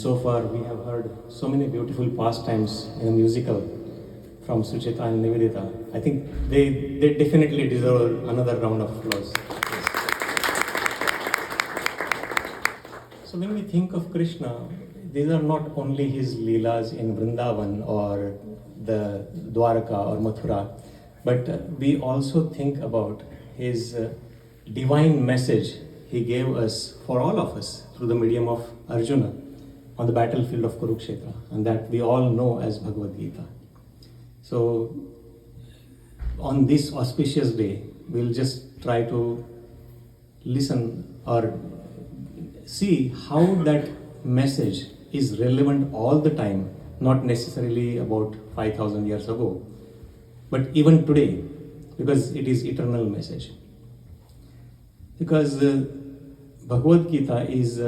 So far, we have heard so many beautiful pastimes in a musical from Suchita and Nivedita. I think they definitely deserve another round of applause. Yes. So when we think of Krishna, these are not only his leelas in Vrindavan or the Dwaraka or Mathura, but we also think about his divine message he gave us, for all of us, through the medium of Arjuna on the battlefield of Kurukshetra, and that we all know as Bhagavad Gita. So on this auspicious day, we'll just try to listen or see how that message is relevant all the time, not necessarily about 5,000 years ago, but even today, because it is eternal message. Because Bhagavad Gita is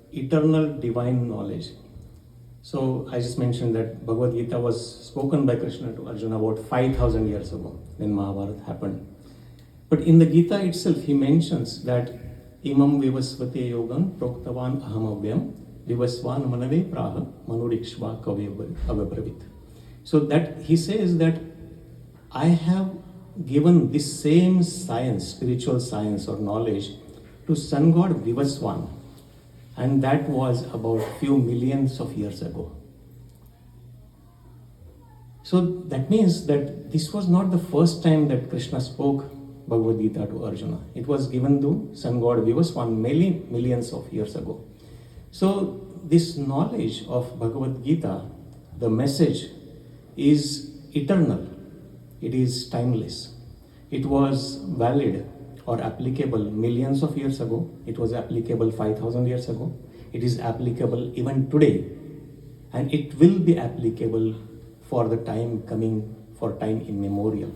eternal divine knowledge. So I just mentioned that Bhagavad Gita was spoken by Krishna to Arjuna about 5,000 years ago when Mahabharata happened. But in the Gita itself, he mentions that imam vivasvate yogam proktavan ahamavyam vivasvan manave praha manurikshva kave avabravit. So that he says that I have given this same science, spiritual science or knowledge, to sun god Vivasvan, and that was about few millions of years ago. So that means that this was not the first time that Krishna spoke Bhagavad Gita to Arjuna. It was given to sun god Vivasvan many millions of years ago. So this knowledge of Bhagavad Gita, the message, is eternal. It is timeless. It was valid or applicable millions of years ago. It was applicable 5,000 years ago. It is applicable even today. And it will be applicable for the time coming, for time immemorial.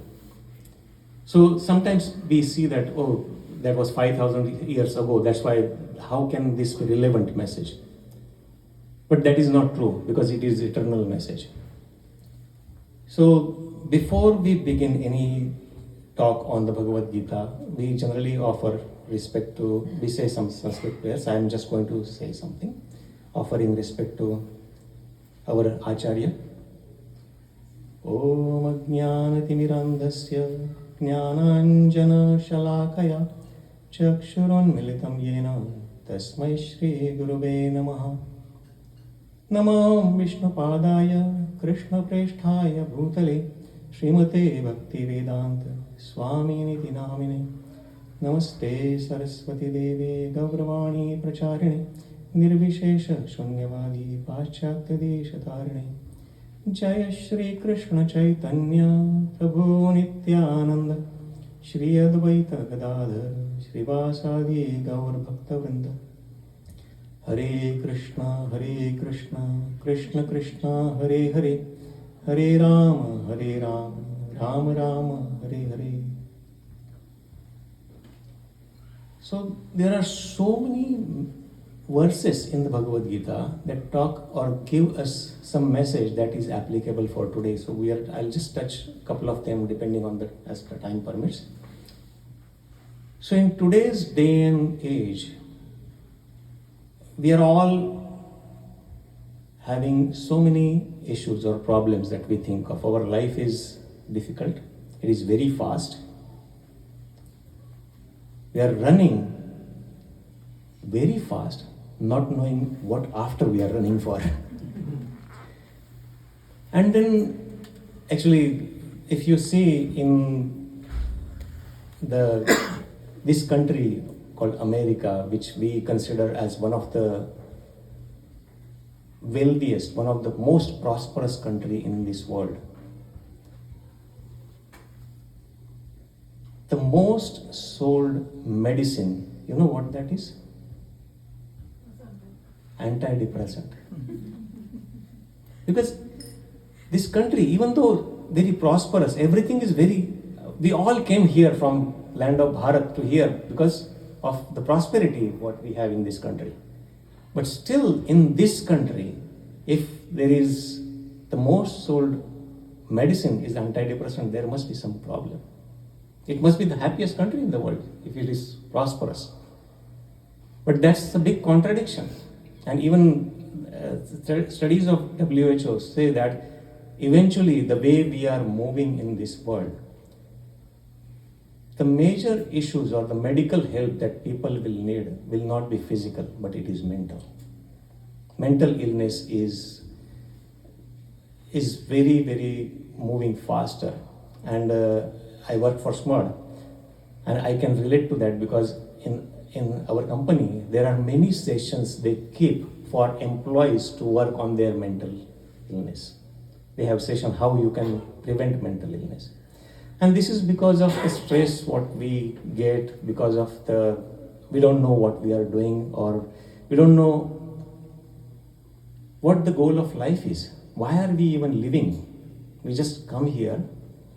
So sometimes we see that, oh, that was 5,000 years ago. That's why, how can this be relevant message? But that is not true, because it is eternal message. So before we begin any talk on the Bhagavad Gita, we generally offer respect to, we say some Sanskrit prayers. I am just going to say something, offering respect to our Acharya. Om Ajnanatimirandhasya Jnananjana Shalakaya Chakshuron Militam Yena Tasmai Shri Gurave Namaha. Namo Vishnu Padaya Krishna Presthaya Bhutale Srimate Bhakti Vedanta Swami Niti Namine Namaste Saraswati Devi Gauravani Pracharini Nirvishesha Shunyavadi Paschatya Deshatarine Jaya Shri Krishna Chaitanya Prabhu Nityananda Shri Advaita Gadadhar Srivasadi Gaur Bhakta Vrinda Hare Krishna, Krishna Krishna, Hare Hare, Hare Rama, Rama Rama, Hare Hare. So there are so many verses in the Bhagavad Gita that talk or give us some message that is applicable for today. So I'll just touch a couple of them depending on as the time permits. So in today's day and age, we are all having so many issues or problems that we think of. Our life is difficult. It is very fast. We are running very fast, not knowing what after we are running for. And then, actually, if you see in this country called America, which we consider as one of the wealthiest, one of the most prosperous country in this world. The most sold medicine, you know what that is? Antidepressant. Because this country, even though very prosperous, everything is we all came here from land of Bharat to here because of the prosperity what we have in this country. But still in this country, if there is the most sold medicine is antidepressant, there must be some problem. It must be the happiest country in the world if it is prosperous. But that's a big contradiction. And even studies of WHO say that eventually the way we are moving in this world, the major issues or the medical help that people will need will not be physical, but it is mental. Mental illness is very, very moving faster. And I work for SMUD, and I can relate to that because in our company, there are many sessions they keep for employees to work on their mental illness. They have session how you can prevent mental illness. And this is because of the stress what we get, because of we don't know what we are doing, or we don't know what the goal of life is. Why are we even living? We just come here,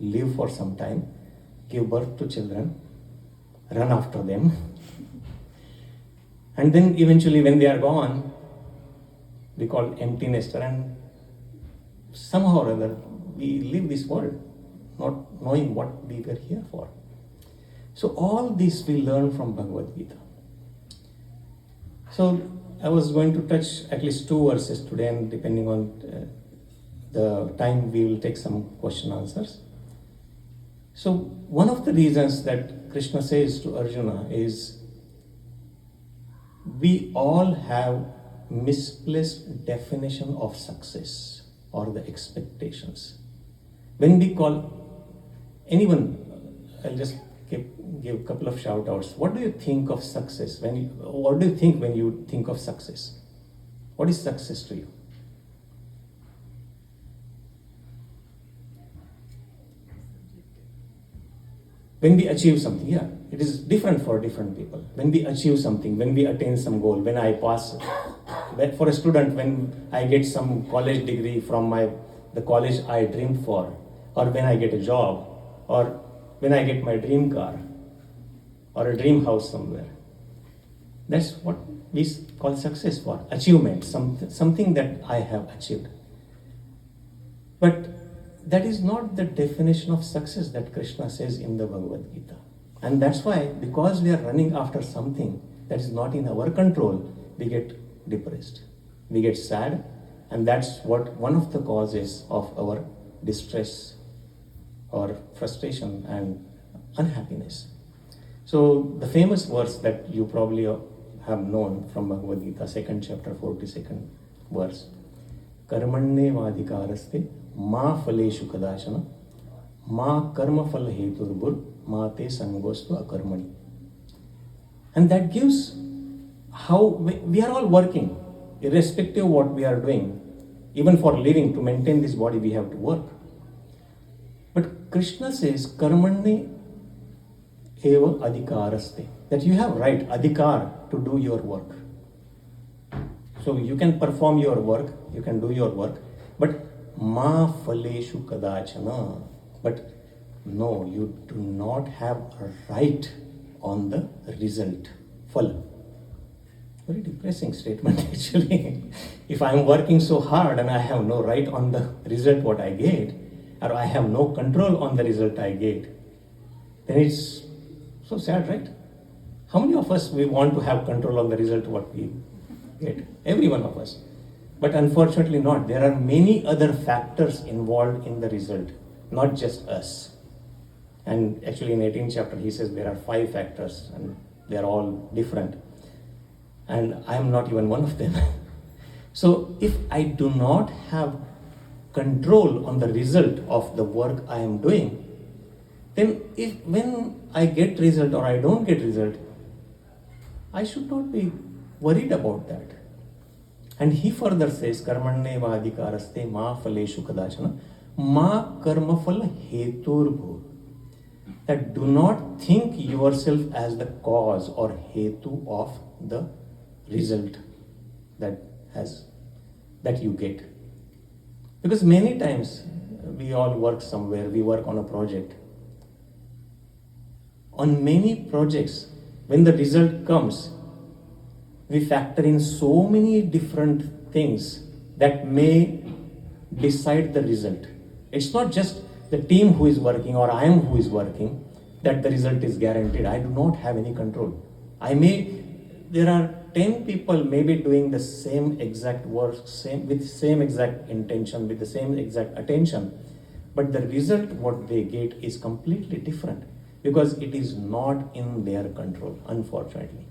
live for some time, give birth to children, run after them, and then eventually when they are gone, we call empty nester, and somehow or other we leave this world not knowing what we were here for. So all this we learn from Bhagavad Gita. So I was going to touch at least 2 verses today, and depending on the time we will take some question answers. So one of the reasons that Krishna says to Arjuna is we all have misplaced definition of success or the expectations. When we call anyone, I'll just give a couple of shout outs. What do you think of success? What do you think when you think of success? What is success to you? When we achieve something, yeah, it is different for different people. When we achieve something, when we attain some goal, when I pass, for a student, when I get some college degree from the college I dreamed for, or when I get a job, or when I get my dream car, or a dream house somewhere. That's what we call success for, achievement, something that I have achieved. But that is not the definition of success that Krishna says in the Bhagavad Gita. And that's why, because we are running after something that is not in our control, we get depressed, we get sad, and that's what one of the causes of our distress or frustration and unhappiness. So the famous verse that you probably have known from Bhagavad Gita, 2nd chapter, 42nd verse. Karmanye vadikaraste ma phaleshu kadachana ma karma phal heturbur ma te sangostu akarmani. And that gives how we are all working, irrespective of what we are doing. Even for living, to maintain this body, we have to work. But Krishna says, karmanye eva adhikaraste, that you have right, adhikar, to do your work. So you can perform your work, you can do your work, but ma phaleshu kadachana, but no, you do not have a right on the result, phal. Very depressing statement actually. If I am working so hard and I have no right on the result what I get, or I have no control on the result I get, then it's so sad, right? How many of us we want to have control on the result what we get? Every one of us. But unfortunately not. There are many other factors involved in the result, not just us. And actually in 18th chapter he says there are 5 factors and they are all different. And I am not even one of them. So if I do not have control on the result of the work I am doing, then when I get result or I don't get result, I should not be worried about that. And he further says, karmanye vadikaraste ma phaleshu kadachana ma karma phala heturbhu. That do not think yourself as the cause or hetu of the result that you get. Because many times we all work somewhere, we work on a project. On many projects, when the result comes, we factor in so many different things that may decide the result. It's not just the team who is working or I am who is working that the result is guaranteed. I do not have any control. There are 10 people maybe doing the same exact work, with same exact intention, with the same exact attention, but the result what they get is completely different because it is not in their control, unfortunately.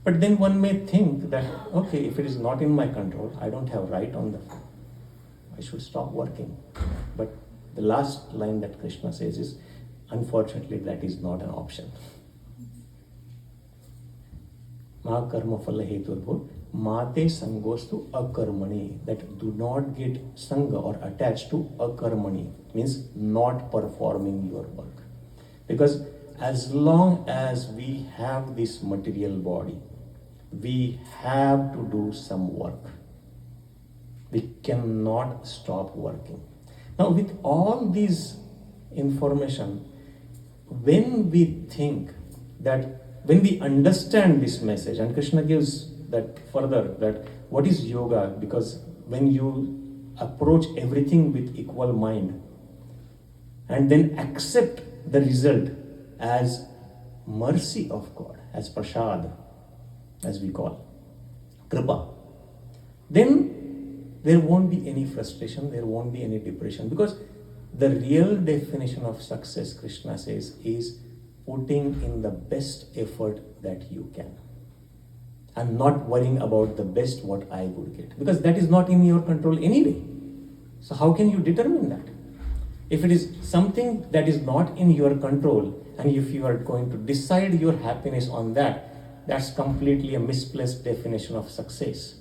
But then one may think that, okay, if it is not in my control, I don't have right on that. I should stop working. But the last line that Krishna says is, unfortunately, that is not an option. Ma karma phala heturvo, mate sangostu akarmani. That do not get sangha or attached to akarmani, means not performing your work. Because as long as we have this material body, we have to do some work. We cannot stop working. Now, with all this information, when we think that, when we understand this message, and Krishna gives that further, that what is yoga? Because when you approach everything with equal mind and then accept the result as mercy of God, as prasad, as we call kripa, then there won't be any frustration, there won't be any depression, because the real definition of success, Krishna says, is putting in the best effort that you can and not worrying about the best what I would get, because that is not in your control anyway. So how can you determine that? If it is something that is not in your control, and if you are going to decide your happiness on that, that's completely a misplaced definition of success.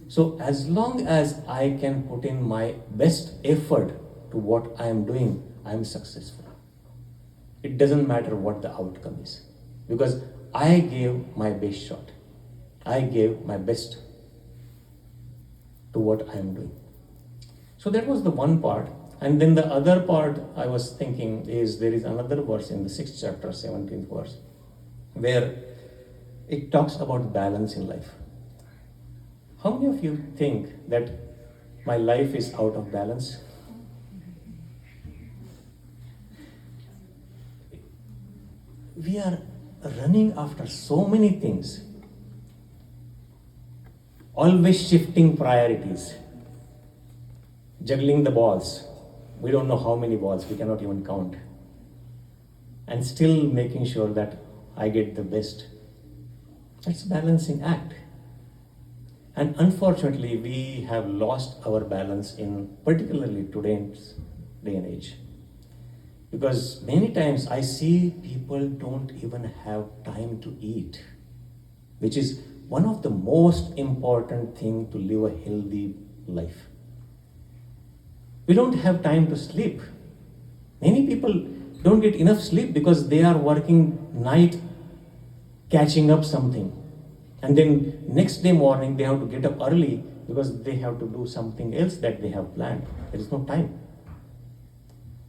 So as long as I can put in my best effort to what I am doing, I am successful. It doesn't matter what the outcome is, because I gave my best shot. I gave my best to what I am doing. So that was the one part. And then the other part I was thinking is, there is another verse in the 6th chapter, 17th verse, where it talks about balance in life. How many of you think that my life is out of balance? We are running after so many things, always shifting priorities, juggling the balls. We don't know how many balls, we cannot even count. And still making sure that I get the best. That's a balancing act. And unfortunately, we have lost our balance in particularly today's day and age. Because many times I see people don't even have time to eat, which is one of the most important things to live a healthy life. We don't have time to sleep. Many people don't get enough sleep because they are working night, catching up something. And then next day morning they have to get up early because they have to do something else that they have planned. There is no time.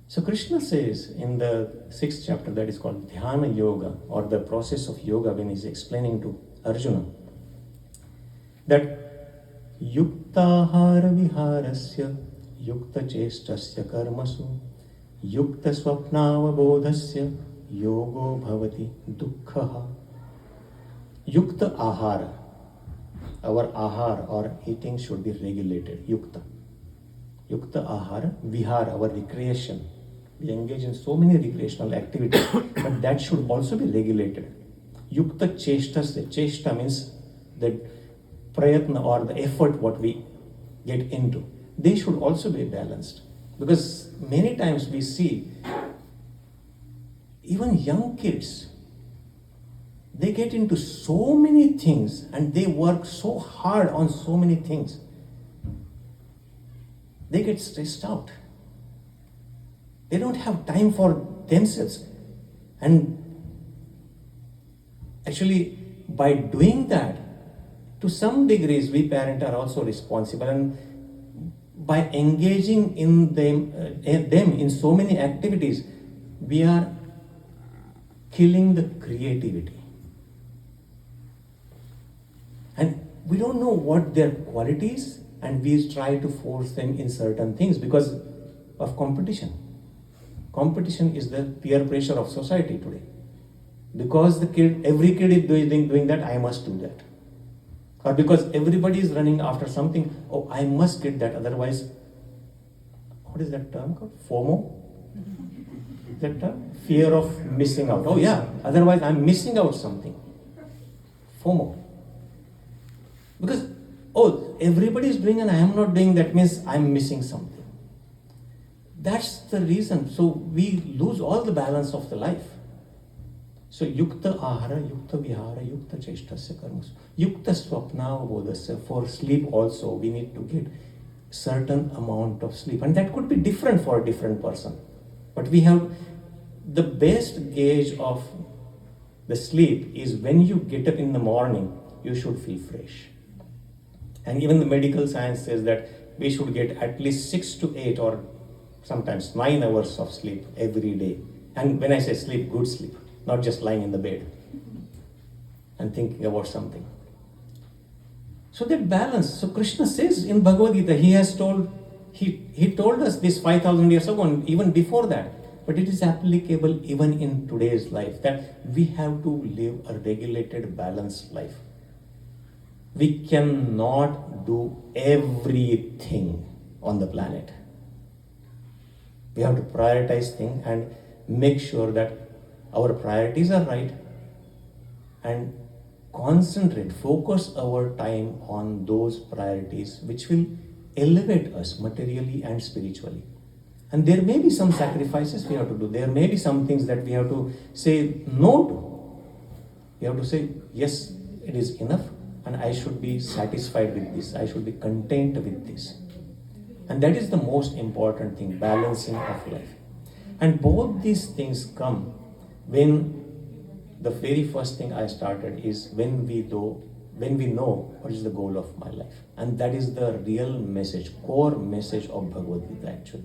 So Krishna says in the 6th chapter, that is called Dhyana Yoga, or the process of yoga, when he's explaining to Arjuna, that Yuktahara Viharasya Yukta Chestasya Karmasu Yukta Swapnavabodhasya Yogo Bhavati Dukkhaha. Yukta Ahara. Our ahar or eating should be regulated. Yukta. Yukta Ahara. Vihara, our recreation. We engage in so many recreational activities, but that should also be regulated. Yukta Chestasya. Chesta means the prayatna or the effort what we get into. They should also be balanced. Because many times we see even young kids, they get into so many things and they work so hard on so many things. They get stressed out. They don't have time for themselves. And actually, by doing that, to some degrees, we parents are also responsible. And by engaging in them in so many activities, we are killing the creativity. And we don't know what their qualities, and we try to force them in certain things because of competition. Competition is the peer pressure of society today. Because every kid is doing that, I must do that. Or because everybody is running after something, oh, I must get that, otherwise, what is that term called? FOMO? Is that term? Fear of missing out. Oh yeah, otherwise I'm missing out something. FOMO. Because, oh, everybody is doing and I am not doing, that means I'm missing something. That's the reason. So we lose all the balance of the life. So yukta ahara, yukta vihara, yukta cheshtasya karmas, yukta swapna bodhasya. For sleep also, we need to get certain amount of sleep. And that could be different for a different person. But we have the best gauge of the sleep is when you get up in the morning, you should feel fresh. And even the medical science says that we should get at least 6 to 8 or sometimes 9 hours of sleep every day. And when I say sleep, good sleep, not just lying in the bed and thinking about something. So that balance. So Krishna says in Bhagavad Gita, he told us this 5,000 years ago and even before that, but it is applicable even in today's life, that we have to live a regulated, balanced life. We cannot do everything on the planet. We have to prioritize things and make sure that our priorities are right and concentrate, focus our time on those priorities which will elevate us materially and spiritually. And there may be some sacrifices we have to do. There may be some things that we have to say no to. We have to say, yes, it is enough and I should be satisfied with this. I should be content with this. And that is the most important thing, balancing of life. And both these things come when the very first thing I started is when we know what is the goal of my life. And that is the real message, core message of Bhagavad Gita actually.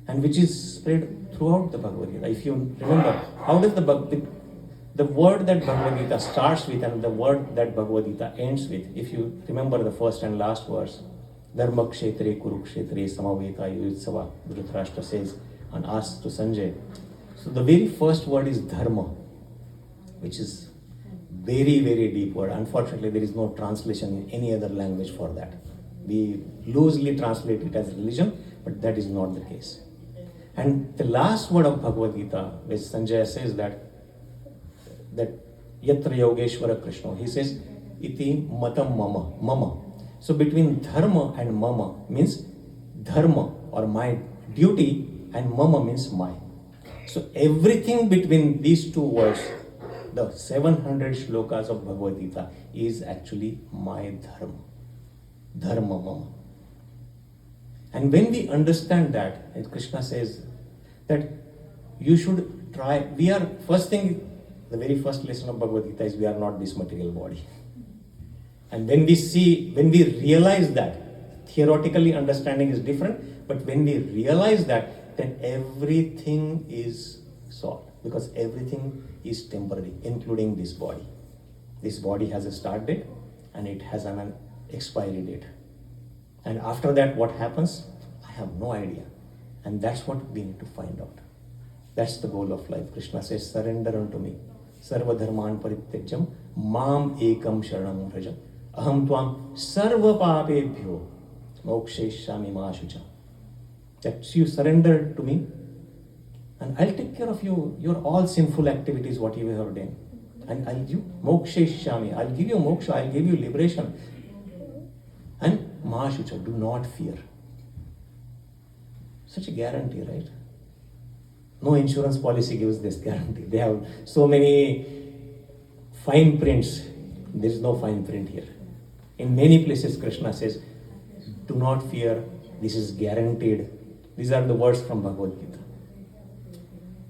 And which is spread throughout the Bhagavad Gita. If you remember, how does the word that Bhagavad Gita starts with and the word that Bhagavad Gita ends with, if you remember the first and last verse, Dharma kshetre kurukshetre samaveta yudhsava, Dhritarashtra says and asks to Sanjay. So the very first word is dharma, which is very, very deep word. Unfortunately, there is no translation in any other language for that. We loosely translate it as religion, but that is not the case. And the last word of Bhagavad Gita, which Sanjay says that yatra yogeshwara Krishna, he says, iti matam mama. So between dharma and mama means dharma or my duty and mama means my. So everything between these two words, the 700 shlokas of Bhagavad Gita is actually my dharma. Dharma mama. And when we understand that, as Krishna says, that you should try, the very first lesson of Bhagavad Gita is we are not this material body. And when we realize that, theoretically understanding is different, but when we realize that, then everything is solved. Because everything is temporary, including this body. This body has a start date and it has an expiry date. And after that, what happens? I have no idea. And that's what we need to find out. That's the goal of life. Krishna says, surrender unto me. Sarva dharman parityajam mam ekam sharanam vrajam. Aham tvam sarva papebhyo moksheshyami ma shucha. That you surrender to me and I'll take care of your all sinful activities, what you have done. And I'll give moksheshyami. I'll give you moksha, I'll give you liberation. And ma shucha, do not fear. Such a guarantee, right? No insurance policy gives this guarantee. They have so many fine prints. There is no fine print here. In many places, Krishna says, do not fear, this is guaranteed. These are the words from Bhagavad Gita.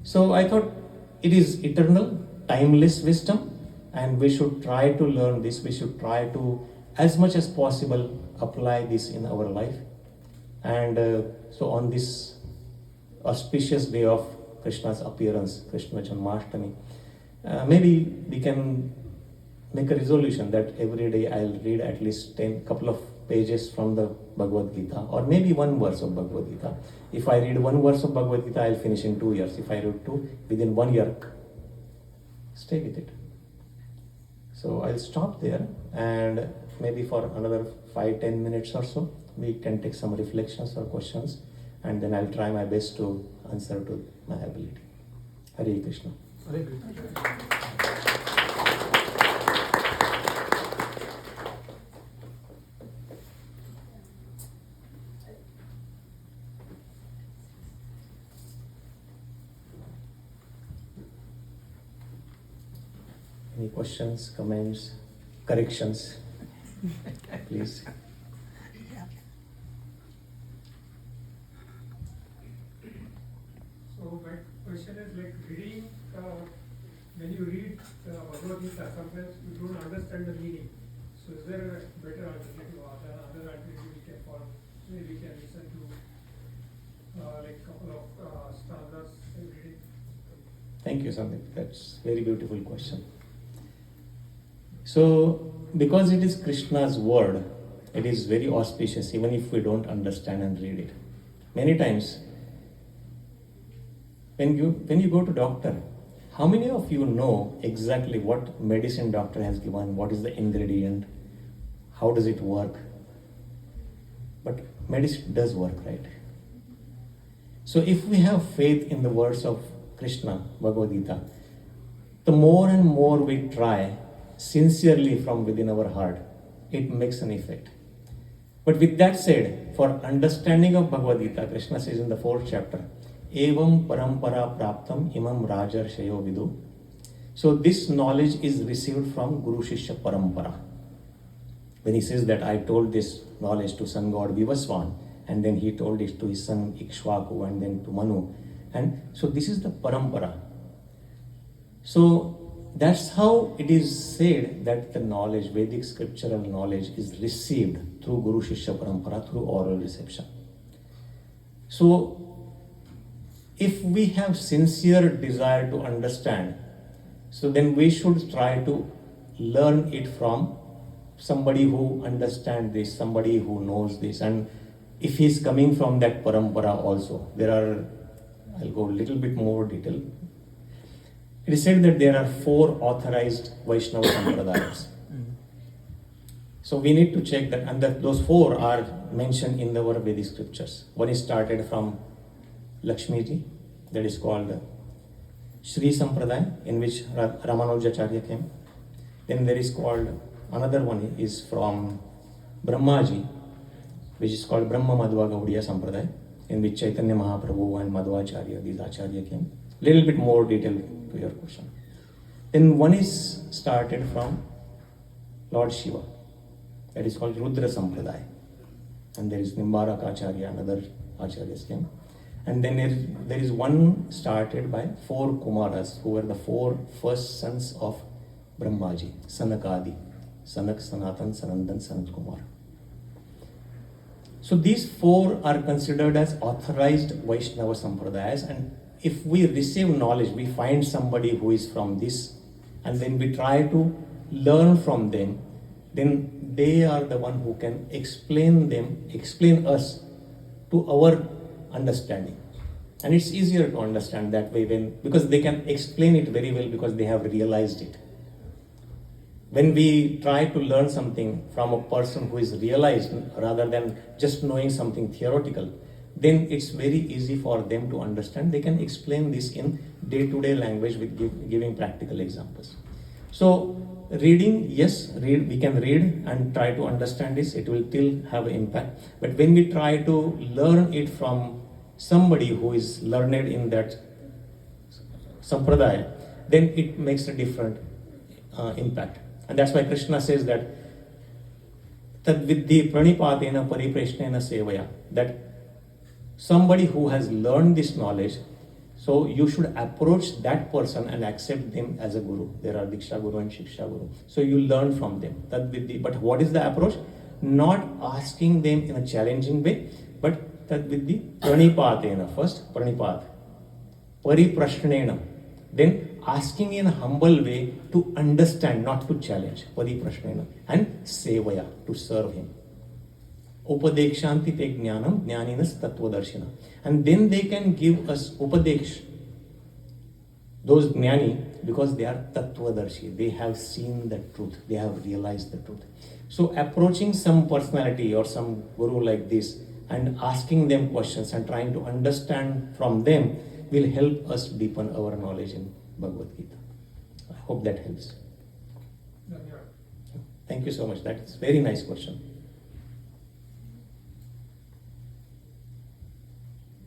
So I thought it is eternal, timeless wisdom, and we should try to learn this. We should try to, as much as possible, apply this in our life. And so on this auspicious day of Krishna's appearance, Krishna Janmashtami, maybe we can make a resolution that every day I'll read at least couple of pages from the Bhagavad Gita, or maybe one verse of Bhagavad Gita. If I read one verse of Bhagavad Gita, I'll finish in 2 years. If I read two, within 1 year. stay with it. So I'll stop there, and maybe for another 5-10 minutes or so, we can take some reflections or questions, and then I'll try my best to answer to my ability. Hare Krishna. Hare Krishna. Any questions, comments, corrections? Please. So my question is like reading, when you read Bhagavad Gita, sometimes you don't understand the meaning. So is there a better alternative or other alternative we can follow? Maybe we can listen to like couple of stanzas and read it. Thank you, Sandeep. That's a very beautiful question. So, because it is Krishna's word, it is very auspicious even if we don't understand and read it. Many times, when you go to doctor, how many of you know exactly what medicine doctor has given, what is the ingredient, how does it work? But medicine does work, right? So if we have faith in the words of Krishna, Bhagavad Gita, the more and more we try sincerely from within our heart, it makes an effect. But with that said, for understanding of Bhagavad Gita, Krishna says in the 4th chapter, Evam parampara praptam imam rajarshayo vidu. So this knowledge is received from Guru Shishya parampara. When he says that I told this knowledge to sun god Vivaswan, and then he told it to his son Ikshvaku, and then to Manu. And so this is the parampara. So that's how it is said that the knowledge, Vedic scriptural knowledge, is received through Guru Shishya Parampara, through oral reception. So, if we have sincere desire to understand, so then we should try to learn it from somebody who understands this, somebody who knows this. And if he is coming from that parampara also, I'll go a little bit more detail. It is said that there are 4 authorized Vaishnava Sampradayas. So we need to check that, and that those 4 are mentioned in our Vedic scriptures. One is started from Lakshmiji, that is called Shri Sampradaya, in which Ramanujacharya came. Then there is called, another one is from Brahmaji, which is called Brahma Madhva Gaudiya Sampradaya, in which Chaitanya Mahaprabhu and Madhvacharya, these Acharya came. Little bit more detail to your question. Then one is started from Lord Shiva, that is called Rudra Sampradaya. And there is Nimbaraka Acharya and other Acharyas came. And then there is one started by 4 Kumaras, who were the 4 first sons of Brahmaji, Sanakadi, Sanak, Sanatan, Sanandan, Sanat Kumar. So these 4 are considered as authorized Vaishnava Sampradayas, and if we receive knowledge, we find somebody who is from this, and then we try to learn from them, then they are the one who can explain us to our understanding. And it's easier to understand that way because they can explain it very well because they have realized it. When we try to learn something from a person who is realized rather than just knowing something theoretical, then it's very easy for them to understand. They can explain this in day-to-day language with giving practical examples. So reading, yes, we can read and try to understand this. It will still have an impact. But when we try to learn it from somebody who is learned in that sampradaya, then it makes a different impact. And that's why Krishna says that tad viddhi pranipatena paripreshnena sevaya, that somebody who has learned this knowledge, so you should approach that person and accept them as a guru. There are Diksha Guru and Shiksha Guru. So you learn from them. But what is the approach? Not asking them in a challenging way, but tad viddhi pranipatena, first pranipat, pariprashnena, then asking in a humble way to understand, not to challenge, pariprashnena, and sevaya, to serve him. Upadekshanti te jnanam jnaninas tattvadarshina. And then they can give us upadeksh, Those jnani, because they are tattvadarshi, they have seen the truth, they have realized the truth. So approaching some personality or some guru like this and asking them questions and trying to understand from them will help us deepen our knowledge in Bhagavad Gita. I hope that helps. Thank you so much. That's a very nice question.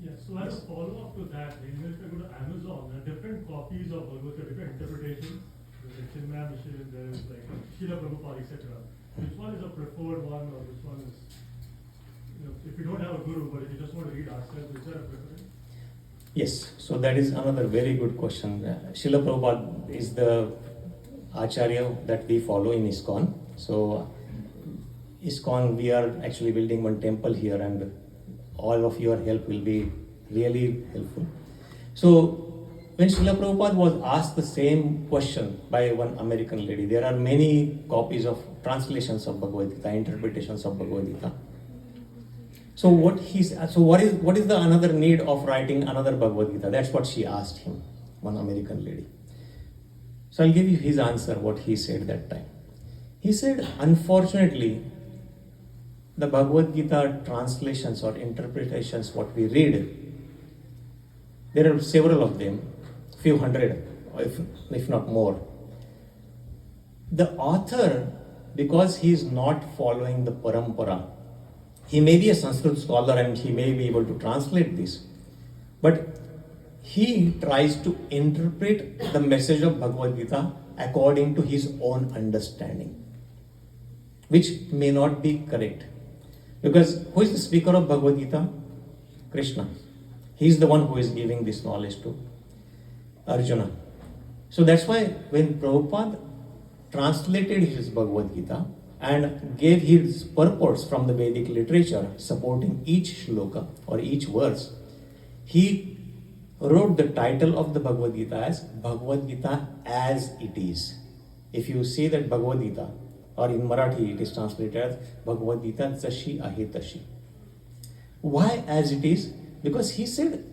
Yeah, so as a follow-up to that, if you go to Amazon, there are different copies of Bhagavad Gita, different interpretations. There's like Chinmaya Mission, there's like Srila Prabhupada, etc. Which one is a preferred one, or which one is, if you don't have a guru, but if you just want to read ourselves, is there a preference? Yes, so that is another very good question. Srila Prabhupada is the Acharya that we follow in ISKCON. So, ISKCON, we are actually building one temple here, and all of your help will be really helpful. So, when Srila Prabhupada was asked the same question by one American lady, there are many copies of translations of Bhagavad Gita, interpretations of Bhagavad Gita. So what is the another need of writing another Bhagavad Gita? That's what she asked him, one American lady. So I'll give you his answer, what he said that time. He said, unfortunately, the Bhagavad Gita translations or interpretations, what we read, there are several of them, few hundred, if not more. The author, because he is not following the parampara, he may be a Sanskrit scholar and he may be able to translate this, but he tries to interpret the message of Bhagavad Gita according to his own understanding, which may not be correct. Because who is the speaker of Bhagavad Gita? Krishna. He is the one who is giving this knowledge to Arjuna. So that's why when Prabhupada translated his Bhagavad Gita and gave his purports from the Vedic literature supporting each shloka or each verse, he wrote the title of the Bhagavad Gita as Bhagavad Gita as it is. If you see that Bhagavad Gita, or in Marathi it is translated as Bhagavad Gita Jashi Ahe Tashi. Why as it is? Because he said,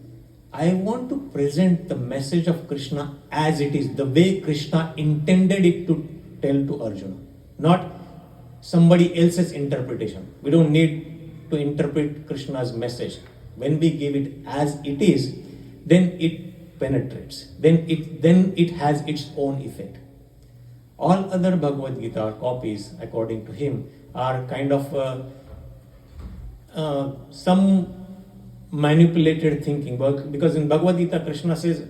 I want to present the message of Krishna as it is, the way Krishna intended it to tell to Arjuna, not somebody else's interpretation. We don't need to interpret Krishna's message. When we give it as it is, then it penetrates. Then it has its own effect. All other Bhagavad Gita copies, according to him, are kind of some manipulated thinking. Because in Bhagavad Gita, Krishna says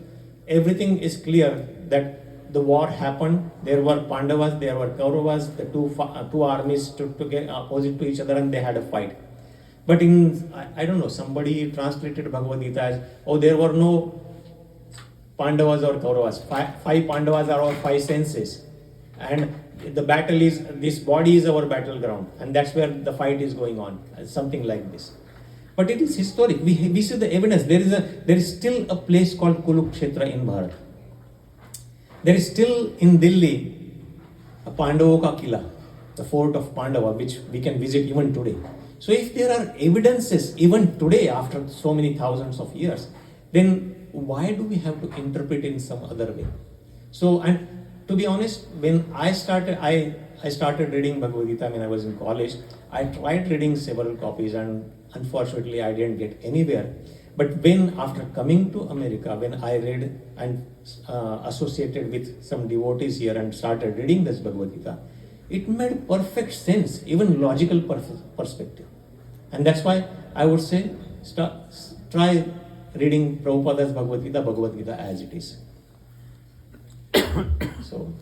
everything is clear that the war happened. There were Pandavas, there were Kauravas, the two armies stood together opposite to each other and they had a fight. But I don't know, somebody translated Bhagavad Gita as, oh, there were no Pandavas or Kauravas. Five Pandavas are our five senses. And the battle is, this body is our battleground. And that's where the fight is going on. Something like this. But it is historic. We see the evidence. There is still a place called Kurukshetra in Bharat. There is still in Delhi a Pandava ka Kila, the fort of Pandava, which we can visit even today. So if there are evidences even today after so many thousands of years, then why do we have to interpret in some other way? So, and to be honest, when I started reading Bhagavad Gita when I was in college. I tried reading several copies and unfortunately I didn't get anywhere. But when after coming to America, when I read and associated with some devotees here and started reading this Bhagavad Gita, it made perfect sense, even logical perspective. And that's why I would say try reading Prabhupada's Bhagavad Gita as it is. So,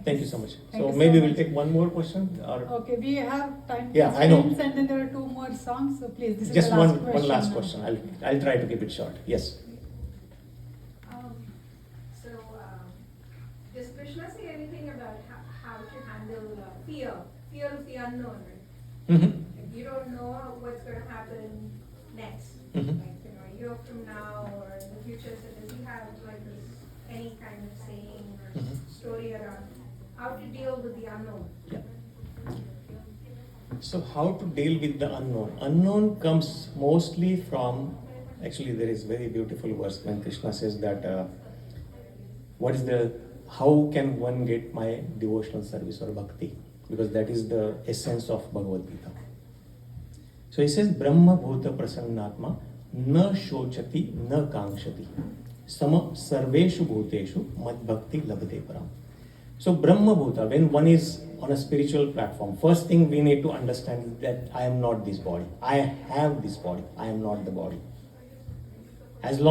thank you so much. So maybe we'll take one more question. Or okay, we have time. Yeah, I know. And then there are two more songs. So please, this just is the last one last question. I'll try to keep it short. Yes. Does Krishna say anything about how to handle fear of the unknown? Right? Mm-hmm. You don't know what's going to happen next, Mm-hmm. like a year from now or in the future. So does he have like any kind of saying or story around how to deal with the unknown? Yeah. So how to deal with the unknown? Unknown comes mostly from, actually there is very beautiful verse when Krishna says that what is the, how can one get my devotional service or bhakti? Because that is the essence of Bhagavad Gita. So he says, Brahma Bhuta Prasannatma na shochati na kankshati sama sarveshu bhuteshu mad bhakti labhate param. So Brahma Bhuta, when one is on a spiritual platform, first thing we need to understand is that I am not this body. I have this body. I am not the body. As long